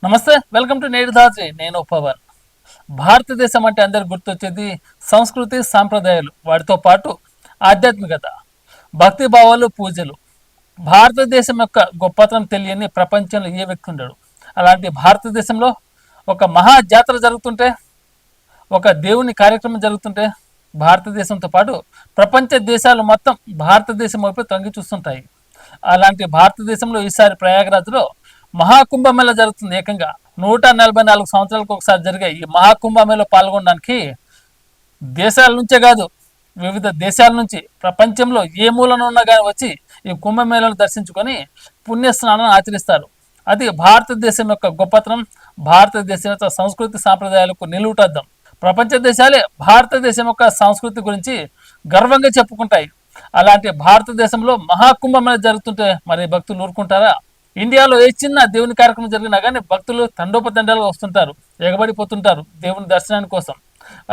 నమస్తే, welcome to నేడు దాచి. నేను పవన్. భారతదేశం అంటే అందరికి గుర్తొచ్చేది సంస్కృతి, సాంప్రదాయాలు, వాటితో పాటు ఆధ్యాత్మికత, భక్తి భావాలు, పూజలు. భారతదేశం యొక్క గొప్పతనం తెలియని ప్రపంచంలో ఏ వ్యక్తి ఉండడు. అలాంటి భారతదేశంలో ఒక మహా జాతర జరుగుతుంటే, ఒక దేవుని కార్యక్రమం జరుగుతుంటే, భారతదేశంతో పాటు ప్రపంచ దేశాలు మొత్తం భారతదేశం వైపు తొంగి చూస్తుంటాయి. అలాంటి భారతదేశంలో ఈసారి ప్రయాగరాజ్లో మహాకుంభమేళ జరుగుతుంది. ఏకంగా 144 సంవత్సరాలకు ఒకసారి జరిగే ఈ మహాకుంభమేళలో పాల్గొనడానికి దేశాల నుంచే కాదు, వివిధ దేశాల నుంచి ప్రపంచంలో ఏ మూలన ఉన్నా కానీ వచ్చి ఈ కుంభమేళను దర్శించుకొని పుణ్యస్నానం ఆచరిస్తారు. అది భారతదేశం యొక్క గొప్పతనం, భారతదేశం యొక్క సంస్కృతి సాంప్రదాయాలకు నిలువుటద్దం. ప్రపంచ దేశాలే భారతదేశం యొక్క సంస్కృతి గురించి గర్వంగా చెప్పుకుంటాయి. అలాంటి భారతదేశంలో మహాకుంభమేళ జరుగుతుంటే మరి భక్తులు ఊరుకుంటారా? ఇండియాలో ఏ చిన్న దేవుని కార్యక్రమం జరిగినా కానీ భక్తులు తండోపతండాలుగా వస్తుంటారు, ఎగబడిపోతుంటారు దేవుని దర్శనాని కోసం.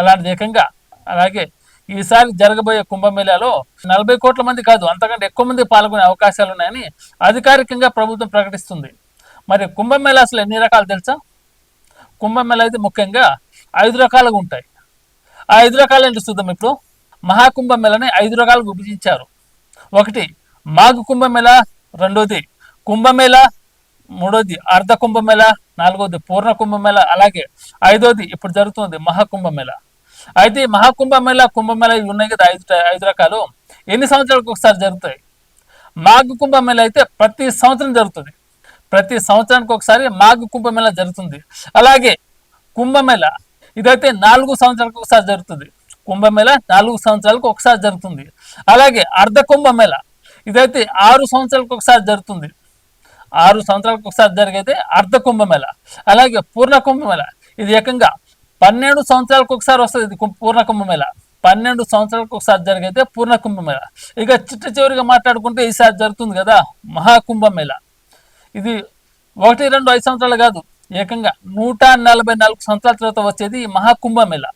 అలాంటి ఏకంగా అలాగే ఈసారి జరగబోయే కుంభమేళాలో 40 కోట్ల మంది కాదు, అంతకంటే ఎక్కువ మంది పాల్గొనే అవకాశాలు ఉన్నాయని అధికారికంగా ప్రభుత్వం ప్రకటిస్తుంది. మరి కుంభమేళా అసలు ఎన్ని రకాలు తెలుసా? కుంభమేళా అయితే ముఖ్యంగా 5 రకాలుగా ఉంటాయి. ఆ 5 రకాలు ఏంటి చూద్దాం ఇప్పుడు. మహాకుంభమేళని 5 రకాలుగా విభజించారు. ఒకటి మాఘ కుంభమేళ, రెండోది కుంభమేళ, మూడోది అర్ధ కుంభమేళ, నాలుగోది పూర్ణ కుంభమేళ, అలాగే ఐదోది ఇప్పుడు జరుగుతుంది మహాకుంభమేళ. అయితే మహాకుంభమేళ, కుంభమేళ ఇవి ఉన్నాయి కదా, ఐదు రకాలు ఎన్ని సంవత్సరాలకు ఒకసారి జరుగుతాయి? మాఘ కుంభమేళ అయితే ప్రతి సంవత్సరం జరుగుతుంది. ప్రతి సంవత్సరానికి ఒకసారి మాఘ కుంభమేళ జరుగుతుంది. అలాగే కుంభమేళ ఇదైతే 4 సంవత్సరాలకు ఒకసారి జరుగుతుంది. కుంభమేళ 4 సంవత్సరాలకు ఒకసారి జరుగుతుంది. అలాగే అర్ధ కుంభమేళ ఇదైతే 6 సంవత్సరాలకు ఒకసారి జరుగుతుంది. 6 సంవత్సరాలకు ఒకసారి జరిగైతే అర్ధ కుంభమేళ. అలాగే పూర్ణ కుంభమేళ ఇది ఏకంగా 12 సంవత్సరాలకు ఒకసారి వస్తుంది. ఇది పూర్ణ కుంభమేళ 12 సంవత్సరాలకు ఒకసారి జరిగైతే పూర్ణ కుంభమేళ. ఇక చిట్ట చివరిగా మాట్లాడుకుంటే ఈసారి జరుగుతుంది కదా మహాకుంభమేళ. ఇది 1, 2, 5 సంవత్సరాలు కాదు, ఏకంగా 144 సంవత్సరాల తర్వాత వచ్చేది ఈ మహాకుంభమేళ.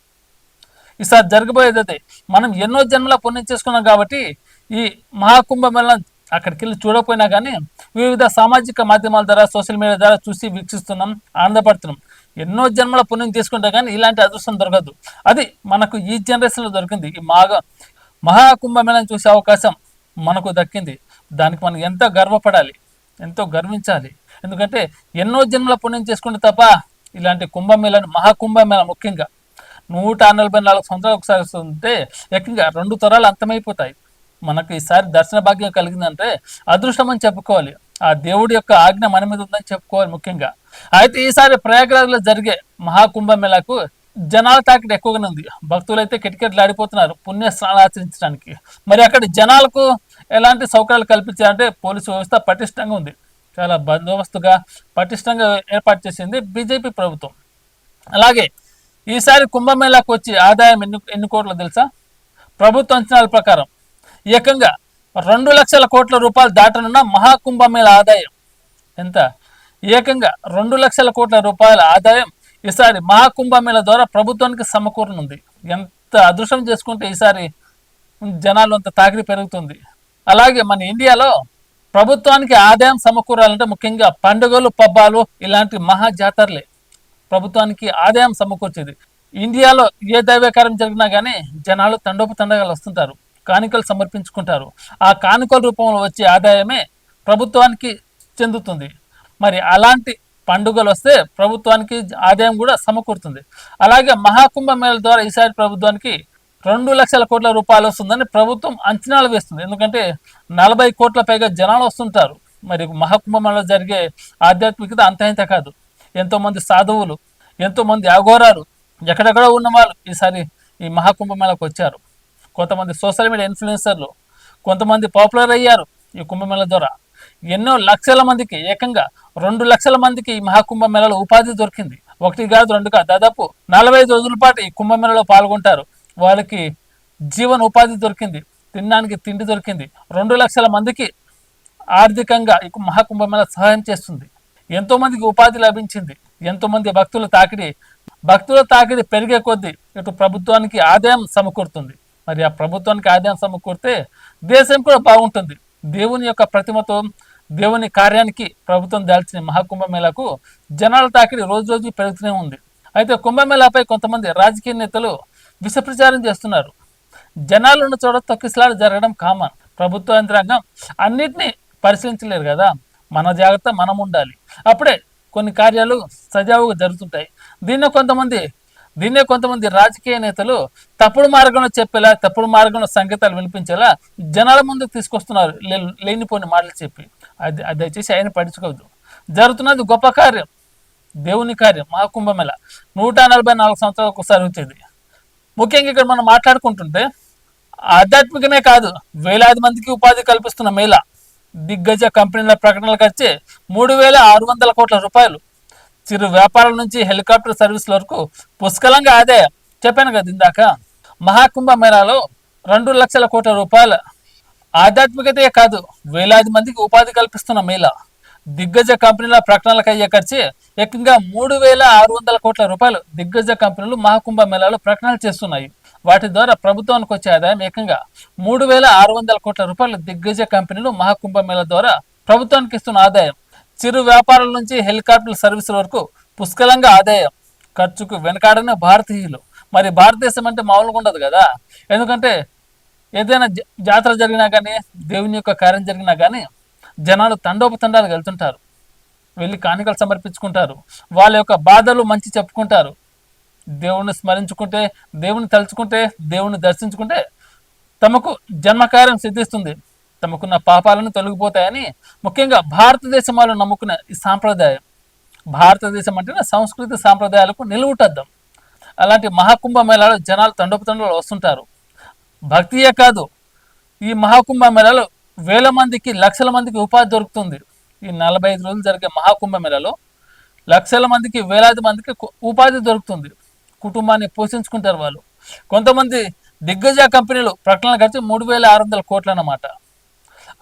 ఈసారి జరగబోయేది అయితే మనం ఎన్నో జన్మల పుణ్యం చేసుకున్నాం కాబట్టి ఈ మహాకుంభమేళ అక్కడికి వెళ్ళి చూడకపోయినా కానీ వివిధ సామాజిక మాధ్యమాల ద్వారా, సోషల్ మీడియా ద్వారా చూసి వీక్షిస్తున్నాం, ఆనందపడుతున్నాం. ఎన్నో జన్మల పుణ్యం చేసుకుంటే కానీ ఇలాంటి అదృష్టం దొరకదు. అది మనకు ఈ జనరేషన్లో దొరికింది. ఈ మహాకుంభమేళను చూసే అవకాశం మనకు దక్కింది. దానికి మనం ఎంతో గర్వపడాలి, ఎంతో గర్వించాలి. ఎందుకంటే ఎన్నో జన్మల పుణ్యం చేసుకుంటే తప్ప ఇలాంటి కుంభమేళను, మహాకుంభమేళ ముఖ్యంగా 144 సంవత్సరాలు ఒకసారి వస్తుంటే ఏకంగా 2 తరాలు అంతమైపోతాయి. మనకు ఈసారి దర్శన భాగ్యం కలిగిందంటే అదృష్టం అని చెప్పుకోవాలి. ఆ దేవుడి యొక్క ఆజ్ఞ మన మీద ఉందని చెప్పుకోవాలి ముఖ్యంగా. అయితే ఈసారి ప్రయాగరాజ్లో జరిగే మహాకుంభమేళకు జనాల తాకిడి ఎక్కువగానే ఉంది. భక్తులైతే కిటకిటలు ఆడిపోతున్నారు పుణ్య స్నానాలు ఆచరించడానికి. మరి అక్కడ జనాలకు ఎలాంటి సౌకర్యాలు కల్పించారంటే పోలీసు వ్యవస్థ పటిష్టంగా ఉంది. చాలా బందోబస్తుగా పటిష్టంగా ఏర్పాటు చేసింది బీజేపీ ప్రభుత్వం. అలాగే ఈసారి కుంభమేళాకు వచ్చి ఆదాయం ఎన్ని కోట్లు తెలుసా? ప్రభుత్వ అంచనాల ప్రకారం ఏకంగా 2 లక్షల కోట్ల రూపాయలు దాటనున్న మహాకుంభమేళ ఆదాయం ఎంత? ఏకంగా 2 లక్షల కోట్ల రూపాయల ఆదాయం ఈసారి మహాకుంభమేళ ద్వారా ప్రభుత్వానికి సమకూరనుంది. ఎంత అదృష్టం చేసుకుంటే ఈసారి జనాలు అంత తాకిడి పెరుగుతుంది. అలాగే మన ఇండియాలో ప్రభుత్వానికి ఆదాయం సమకూరాలంటే ముఖ్యంగా పండుగలు, పబ్బాలు ఇలాంటి మహా జాతరలే ప్రభుత్వానికి ఆదాయం సమకూర్చేది. ఇండియాలో ఏ దైవకార్యం జరిగినా కానీ జనాలు తండోపతండగా వస్తుంటారు, కానుకలు సమర్పించుకుంటారు. ఆ కానుకల రూపంలో వచ్చే ఆదాయమే ప్రభుత్వానికి చెందుతుంది. మరి అలాంటి పండుగలు వస్తే ప్రభుత్వానికి ఆదాయం కూడా సమకూరుతుంది. అలాగే మహాకుంభమేళ ద్వారా ఈసారి ప్రభుత్వానికి 2 లక్షల కోట్ల రూపాయలు వస్తుందని ప్రభుత్వం అంచనాలు వేస్తుంది. ఎందుకంటే 40 కోట్ల పైగా జనాలు వస్తుంటారు. మరి మహాకుంభమేళలో జరిగే ఆధ్యాత్మికత అంత ఇంత కాదు. ఎంతోమంది సాధువులు, ఎంతోమంది అఘోరాలు, ఎక్కడెక్కడో ఉన్న వాళ్ళు ఈసారి ఈ మహాకుంభమేళకు వచ్చారు. కొంతమంది సోషల్ మీడియా ఇన్ఫ్లుయెన్సర్లు, కొంతమంది పాపులర్ అయ్యారు ఈ కుంభమేళ ద్వారా. ఎన్నో లక్షల మందికి, ఏకంగా 2 లక్షల మందికి ఈ మహాకుంభమేళలో ఉపాధి దొరికింది. 1 కాదు 2 కాదు, దాదాపు 45 రోజుల పాటు ఈ కుంభమేళలో పాల్గొంటారు. వాళ్ళకి జీవన ఉపాధి దొరికింది, తినడానికి తిండి దొరికింది. 2 లక్షల మందికి ఆర్థికంగా ఈ మహాకుంభమేళ సహాయం చేస్తుంది. ఎంతో మందికి ఉపాధి లభించింది. ఎంతోమంది భక్తుల తాకిడి పెరిగే కొద్దీ ఇటు ప్రభుత్వానికి ఆదాయం సమకూరుతుంది. మరి ఆ ప్రభుత్వానికి ఆదాయం సమకూరితే దేశం కూడా బాగుంటుంది. దేవుని యొక్క ప్రతిమతో దేవుని కార్యానికి ప్రభుత్వం దాల్చిన మహాకుంభమేళాకు జనాల తాకిడి రోజు రోజు పెరుగుతూనే ఉంది. అయితే కుంభమేళాపై కొంతమంది రాజకీయ నేతలు విష ప్రచారం చేస్తున్నారు. జనాలు ఉన్న చోట తొక్కిసలాట జరగడం కామన్. ప్రభుత్వ యంత్రాంగం అన్నిటినీ పరిశీలించలేరు కదా. మన జాగ్రత్త మనం ఉండాలి, అప్పుడే కొన్ని కార్యాలు సజావుగా జరుగుతుంటాయి. దీన్నే కొంతమంది రాజకీయ నేతలు తప్పుడు మార్గంలో చెప్పేలా, తప్పుడు మార్గంలో సంకేతాలు వినిపించేలా జనాల ముందుకు తీసుకొస్తున్నారు, లేనిపోని మాటలు చెప్పి. అది దయచేసి ఆయన పడుచుకోవద్దు. జరుగుతున్నది గొప్ప కార్యం, దేవుని కార్యం, మహాకుంభమేళ 144 సంవత్సరాలకు ఒకసారి వచ్చేది. ముఖ్యంగా ఇక్కడ మనం మాట్లాడుకుంటుంటే ఆధ్యాత్మికమే కాదు, వేలాది మందికి ఉపాధి కల్పిస్తున్న మేళ. దిగ్గజ కంపెనీల ప్రకటనలకు వచ్చే 3,600 కోట్ల రూపాయలు, చిరు వ్యాపారాల నుంచి హెలికాప్టర్ సర్వీసుల వరకు పుష్కలంగా ఆదాయం. చెప్పాను కదా ఇందాక, మహాకుంభమేళాలో 2 లక్షల కోట్ల రూపాయల ఆధ్యాత్మికతే కాదు, వేలాది మందికి ఉపాధి కల్పిస్తున్న మేళ. దిగ్గజ కంపెనీల ప్రకటనలకు అయ్యే ఖర్చు ఏకంగా 3,600 కోట్ల రూపాయలు దిగ్గజ కంపెనీలు మహాకుంభమేళాలో ప్రకటనలు చేస్తున్నాయి. వాటి ద్వారా ప్రభుత్వానికి వచ్చే ఆదాయం ఏకంగా 3,600 కోట్ల రూపాయలు. దిగ్గజ కంపెనీలు మహాకుంభమేళా ద్వారా ప్రభుత్వానికి ఇస్తున్న ఆదాయం. చిరు వ్యాపారాల నుంచి హెలికాప్టర్ సర్వీసుల వరకు పుష్కలంగా ఆదాయం. ఖర్చుకు వెనకాడని భారతీయులు. మరి భారతదేశం అంటే మామూలుగా ఉండదు కదా. ఎందుకంటే ఏదైనా జాతర జరిగినా కానీ, దేవుని యొక్క కార్యం జరిగినా కానీ జనాలు తండోపతండాలకు వెళ్తుంటారు, వెళ్ళి కానుకలు సమర్పించుకుంటారు, వాళ్ళ యొక్క బాధలు మంచి చెప్పుకుంటారు. దేవుణ్ణి స్మరించుకుంటే, దేవుని తలుచుకుంటే, దేవుణ్ణి దర్శించుకుంటే తమకు జన్మకార్యం సిద్ధిస్తుంది, తమకున్న పాపాలను తొలగిపోతాయని ముఖ్యంగా భారతదేశం వాళ్ళు నమ్ముకున్న ఈ సాంప్రదాయం. భారతదేశం అంటేనే సంస్కృతి సాంప్రదాయాలకు నిలువుటద్దాం. అలాంటి మహాకుంభమేళాలో జనాలు తండోపతండాలు వస్తుంటారు. భక్తియే కాదు, ఈ మహాకుంభమేళాలో వేల మందికి, లక్షల మందికి ఉపాధి దొరుకుతుంది. ఈ 45 రోజులు జరిగే మహాకుంభమేళాలో లక్షల మందికి, వేలాది మందికి ఉపాధి దొరుకుతుంది. కుటుంబాన్ని పోషించుకుంటారు వాళ్ళు. కొంతమంది దిగ్గజ కంపెనీలు ప్రకటనలు ఖర్చు 3,600 కోట్లు అన్నమాట.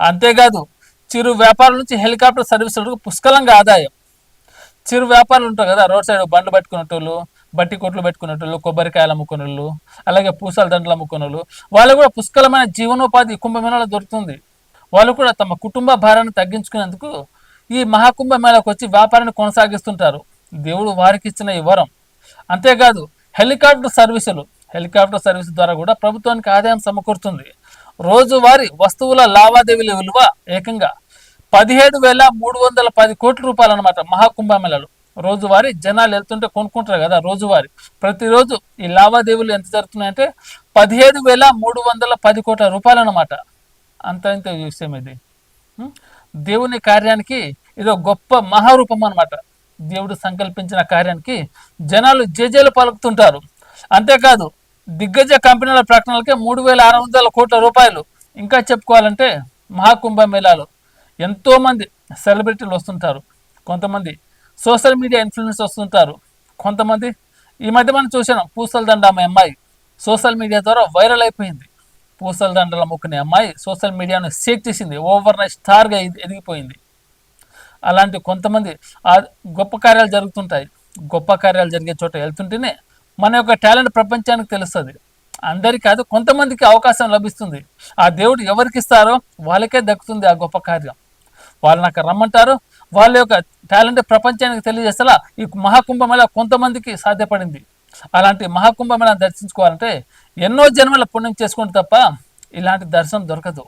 అంతేకాదు, చిరు వ్యాపారుల నుంచి హెలికాప్టర్ సర్వీసులకు పుష్కలంగా ఆదాయం. చిరు వ్యాపారులు ఉంటారు కదా, రోడ్ సైడ్ బండ్లు పెట్టుకునేటోళ్ళు, బట్టి కొట్లు పెట్టుకునేటోళ్ళు, కొబ్బరికాయలు అమ్ముకునేళ్ళు, అలాగే పూసల దండలు అమ్ముకునేళ్ళు, వాళ్ళు కూడా పుష్కలమైన జీవనోపాధి కుంభమేళాలో దొరుకుతుంది. వాళ్ళు కూడా తమ కుటుంబ భారాన్ని తగ్గించుకునేందుకు ఈ మహాకుంభమేళాకు వచ్చి వ్యాపారాన్ని కొనసాగిస్తుంటారు. దేవుడు వారికి ఇచ్చిన ఈ వరం. అంతేకాదు, హెలికాప్టర్ సర్వీసు ద్వారా కూడా ప్రభుత్వానికి ఆదాయం సమకూరుతుంది. రోజువారీ వస్తువుల లావాదేవీల విలువ ఏకంగా 17,310 కోట్ల రూపాయలు అనమాట. మహాకుంభమేళాలో రోజువారీ జనాలు వెళ్తుంటే కొనుక్కుంటారు కదా, రోజువారీ ప్రతిరోజు ఈ లావాదేవీలు ఎంత జరుగుతున్నాయంటే 17,310 కోట్ల రూపాయలు అనమాట. అంత ఇంత విషయం ఇది. దేవుని కార్యానికి ఇదో గొప్ప మహారూపం అనమాట. దేవుడు సంకల్పించిన కార్యానికి జనాలు జేజేలు పలుకుతుంటారు. అంతేకాదు, దిగ్గజ కంపెనీల ప్రకటనలకే 3,600 కోట్ల రూపాయలు. ఇంకా చెప్పుకోవాలంటే మహాకుంభమేళాలో ఎంతోమంది సెలబ్రిటీలు వస్తుంటారు, కొంతమంది సోషల్ మీడియా ఇన్ఫ్లుయెన్స్ వస్తుంటారు, కొంతమంది ఈ మధ్య మనం చూసాం పూసల దండ అమ్మాయి అమ్మాయి సోషల్ మీడియా ద్వారా వైరల్ అయిపోయింది. పూసల దండలు అమ్ముకునే అమ్మాయి సోషల్ మీడియాను షేక్ చేసింది, ఓవర్ నైట్ స్టార్గా ఎదిగిపోయింది. అలాంటి కొంతమంది గొప్ప కార్యాలు జరుగుతుంటాయి. గొప్ప కార్యాలు జరిగే చోట వెళ్తుంటేనే మన యొక్క టాలెంట్ ప్రపంచానికి తెలుస్తుంది. అందరికీ కాదు, కొంతమందికి అవకాశం లభిస్తుంది. ఆ దేవుడు ఎవరికి ఇస్తారో వాళ్ళకే దక్కుతుంది ఆ గొప్ప కార్యం. వాళ్ళని అక్కడ రమ్మంటారు, వాళ్ళ యొక్క టాలెంట్ ప్రపంచానికి తెలియజేసేలా ఈ మహాకుంభమేళా కొంతమందికి సాధ్యపడింది. అలాంటి మహాకుంభమేళా దర్శించుకోవాలంటే ఎన్నో జన్మల పుణ్యం చేసుకుంటే తప్ప ఇలాంటి దర్శనం దొరకదు.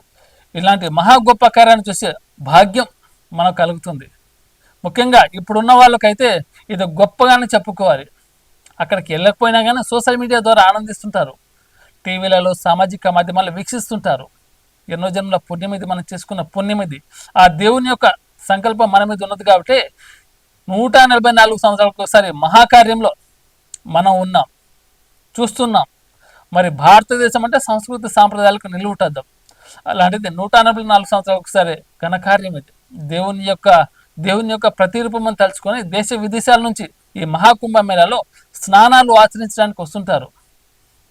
ఇలాంటి మహా గొప్ప కార్యాన్ని చూసే భాగ్యం మనకు కలుగుతుంది. ముఖ్యంగా ఇప్పుడున్న వాళ్ళకైతే ఇది గొప్పగానే చెప్పుకోవాలి. అక్కడికి వెళ్ళకపోయినా కానీ సోషల్ మీడియా ద్వారా ఆనందిస్తుంటారు, టీవీలలో సామాజిక మాధ్యమాలు వీక్షిస్తుంటారు. ఎన్నో జన్మల పుణ్యం ఇది, మనం చేసుకున్న పుణ్యం ఇది. ఆ దేవుని యొక్క సంకల్పం మన మీద ఉన్నది కాబట్టి 144 సంవత్సరాలకు ఒకసారి మహాకార్యంలో మనం ఉన్నాం, చూస్తున్నాం. మరి భారతదేశం అంటే సంస్కృతి సాంప్రదాయాలకు నిలువుటద్దాం. అలాంటిది 144 సంవత్సరాలకు ఒకసారి ఘనకార్యం ఇది. దేవుని యొక్క ప్రతిరూపం తలుచుకొని దేశ విదేశాల నుంచి ఈ మహాకుంభమేళాలో స్నానాలు ఆచరించడానికి వస్తుంటారు.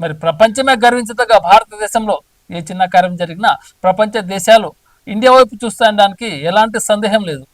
మరి ప్రపంచమే గర్వించదగ్గ భారతదేశంలో ఏ చిన్న కార్యం జరిగినా ప్రపంచ దేశాలు ఇండియా వైపు చూస్తుండడానికి ఎలాంటి సందేహం లేదు.